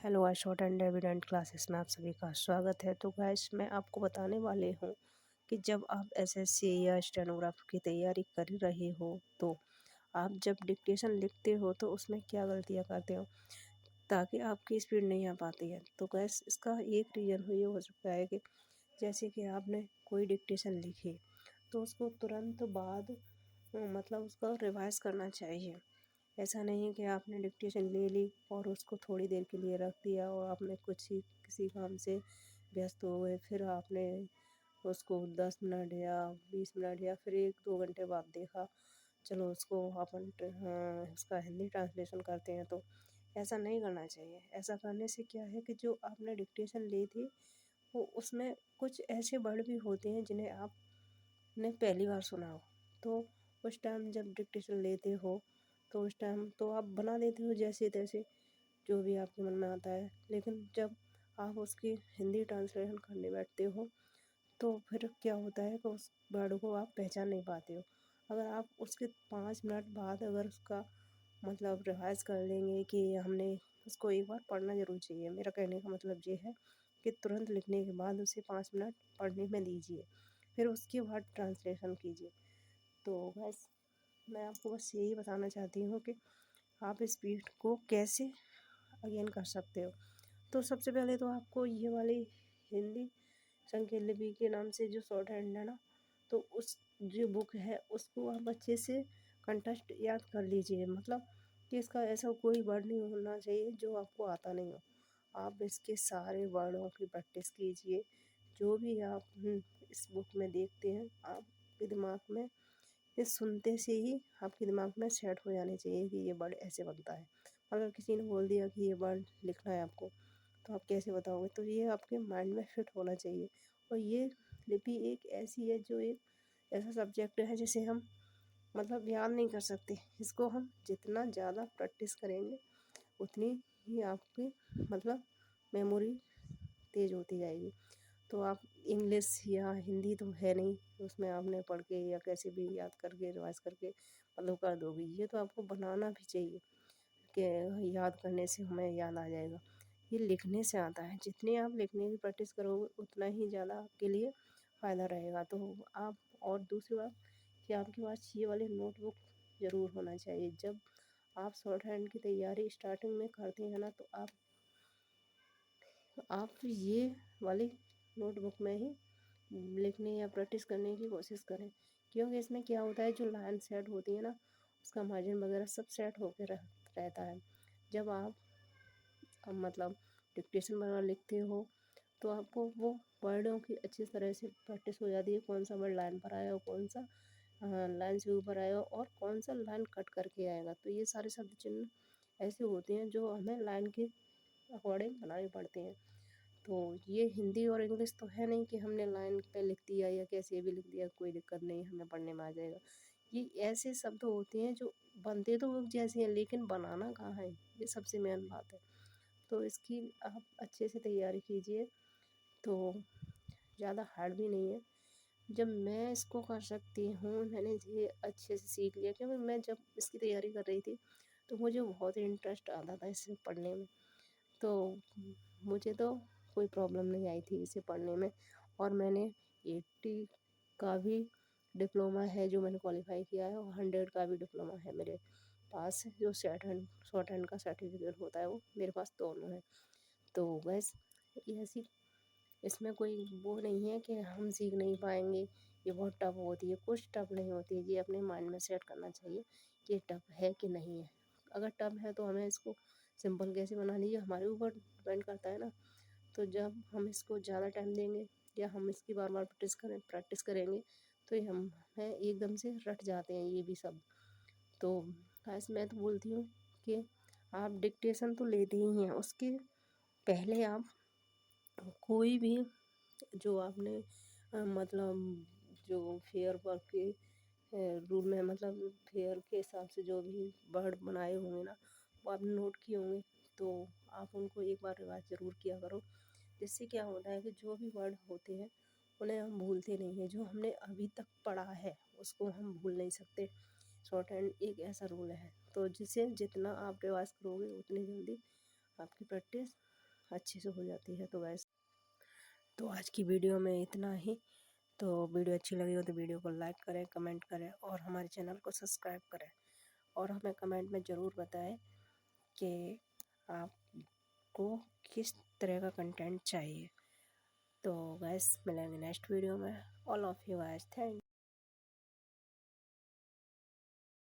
Hello I short and evident classes में आप सभी का स्वागत है। तो गाइस मैं आपको बताने वाले हूँ कि जब आप एसएससी या स्टेनोग्राफर की तैयारी कर रहे हो तो आप जब डिक्टेशन लिखते हो तो उसमें क्या गलतियाँ करते हो ताकि आपकी स्पीड नहीं आ पाती है। तो गाइस इसका एक रीज़न ये हो सकता है कि जैसे कि आपने कोई डिक्टेशन लिखी तो उसको तुरंत बाद मतलब उसका रिवाइज करना चाहिए। ऐसा नहीं कि आपने डिक्टेशन ले ली और उसको थोड़ी देर के लिए रख दिया और आपने कुछ ही किसी काम से व्यस्त हो गए, फिर आपने उसको 10 मिनट या 20 मिनट या फिर 1-2 घंटे बाद देखा, चलो उसको अपन उसका हिंदी ट्रांसलेशन करते हैं। तो ऐसा नहीं करना चाहिए। ऐसा करने से क्या है कि जो आपने डिक्टेशन ली थी वो उसमें कुछ ऐसे वर्ड भी होते हैं जिन्हें आपने पहली बार सुना हो। तो उस टाइम जब डिक्टेशन लेते हो तो उस टाइम तो आप बना देते हो जैसे तैसे जो भी आपके मन में आता है, लेकिन जब आप उसकी हिंदी ट्रांसलेशन करने बैठते हो तो फिर क्या होता है कि उस वर्ड को आप पहचान नहीं पाते हो। अगर आप उसके 5 मिनट बाद अगर उसका मतलब रिवाइज कर लेंगे कि हमने उसको एक बार पढ़ना ज़रूर चाहिए। मेरा कहने का मतलब ये है कि तुरंत लिखने के बाद उसे 5 मिनट पढ़ने में दीजिए, फिर उसके बाद ट्रांसलेशन कीजिए। तो बस मैं आपको बस यही बताना चाहती हूँ कि आप स्पीड को कैसे अगेन कर सकते हो। तो सबसे पहले तो आपको ये वाली हिंदी संकेत लिपि के नाम से जो शॉर्ट हैंड है ना, तो उस जो बुक है उसको आप अच्छे से कंटेस्ट याद कर लीजिए। मतलब कि इसका ऐसा कोई वर्ड नहीं होना चाहिए जो आपको आता नहीं हो। आप इसके सारे वर्डों की प्रैक्टिस कीजिए। जो भी आप इस बुक में देखते हैं आपके दिमाग में ये सुनते से ही आपके दिमाग में सेट हो जाने चाहिए कि ये वर्ड ऐसे बनता है। अगर किसी ने बोल दिया कि ये वर्ड लिखना है आपको, तो आप कैसे बताओगे? तो ये आपके माइंड में फिट होना चाहिए। और ये लिपि एक ऐसी है जो एक ऐसा सब्जेक्ट है जिसे हम मतलब याद नहीं कर सकते। इसको हम जितना ज़्यादा प्रैक्टिस करेंगे उतनी ही आपकी मतलब मेमोरी तेज़ होती जाएगी। तो आप इंग्लिश या हिंदी तो है नहीं, उसमें आपने पढ़ के या कैसे भी याद करके रिवाइज करके मतलब कर दोगे। ये तो आपको बनाना भी चाहिए कि याद करने से हमें याद आ जाएगा। ये लिखने से आता है। जितनी आप लिखने की प्रैक्टिस करोगे उतना ही ज़्यादा आपके लिए फ़ायदा रहेगा। तो आप और दूसरी बात कि आपके पास ये वाले नोटबुक ज़रूर होना चाहिए। जब आप शॉर्ट हैंड की तैयारी स्टार्टिंग में करते हैं ना, तो आप ये वाली नोटबुक में ही लिखने या प्रैक्टिस करने की कोशिश करें। क्योंकि इसमें क्या होता है, जो लाइन सेट होती है ना, उसका मार्जिन वगैरह सब सेट होकर रहता है। जब आप मतलब डिक्टेशन वगैरह लिखते हो तो आपको वो वर्डों की अच्छी तरह से प्रैक्टिस हो जाती है। कौन सा वर्ड लाइन पर आया और कौन सा लाइन से ऊपर आएगा और कौन सा लाइन कट करके आएगा। तो ये सारे शब्द चिन्ह ऐसे होते हैं जो हमें लाइन के अकॉर्डिंग बनाने पड़ते हैं। तो ये हिंदी और इंग्लिश तो है नहीं कि हमने लाइन पे लिख दिया या कैसे भी लिख दिया, कोई दिक्कत नहीं, हमें पढ़ने में आ जाएगा। ये ऐसे शब्द होते हैं जो बनते तो वो जैसे हैं लेकिन बनाना कहाँ है, ये सबसे मेन बात है। तो इसकी आप अच्छे से तैयारी कीजिए। तो ज़्यादा हार्ड भी नहीं है। जब मैं इसको कर सकती हूँ, मैंने ये अच्छे से सीख लिया क्योंकि मैं जब इसकी तैयारी कर रही थी तो मुझे बहुत इंटरेस्ट आता था इसे पढ़ने में। तो मुझे तो कोई प्रॉब्लम नहीं आई थी इसे पढ़ने में। और मैंने 80 का भी डिप्लोमा है जो मैंने क्वालिफाई किया है, और 100 का भी डिप्लोमा है मेरे पास। जो शॉर्ट हैंड का सर्टिफिकेट होता है वो मेरे पास दोनों है। तो बस ऐसी इसमें कोई वो नहीं है कि हम सीख नहीं पाएंगे, ये बहुत टफ होती है। कुछ टफ नहीं होती है, ये अपने माइंड में सेट करना चाहिए कि ये टफ है कि नहीं है। अगर टफ है तो हमें इसको सिंपल कैसे बना लीजिए हमारे ऊपर डिपेंड करता है ना। तो जब हम इसको ज़्यादा टाइम देंगे या हम इसकी बार बार प्रैक्टिस करेंगे तो ये हमें एकदम से रट जाते हैं ये भी सब। तो खास मैं तो बोलती हूँ कि आप डिक्टेशन तो लेते ही हैं, उसके पहले आप कोई भी जो आपने मतलब जो फेयर वर्क के रूल में मतलब फेयर के हिसाब से जो भी वर्ड बनाए होंगे ना, वो आपने नोट किए होंगे। तो आप उनको एक बार रिवाइज ज़रूर किया करो। जिससे क्या होता है कि जो भी वर्ड होते हैं उन्हें हम भूलते नहीं हैं। जो हमने अभी तक पढ़ा है उसको हम भूल नहीं सकते। शॉर्ट हैंड एक ऐसा रूल है तो जिसे जितना आप रिवाइज करोगे उतनी जल्दी आपकी प्रैक्टिस अच्छे से हो जाती है। तो गैस, तो आज की वीडियो में इतना ही। तो वीडियो अच्छी लगी हो तो वीडियो को लाइक करें, कमेंट करें और हमारे चैनल को सब्सक्राइब करें। और हमें कमेंट में ज़रूर बताएं कि आपको किस तरह का कंटेंट चाहिए। तो गैस, मिलेंगे नेक्स्ट वीडियो में। All of you gas, thank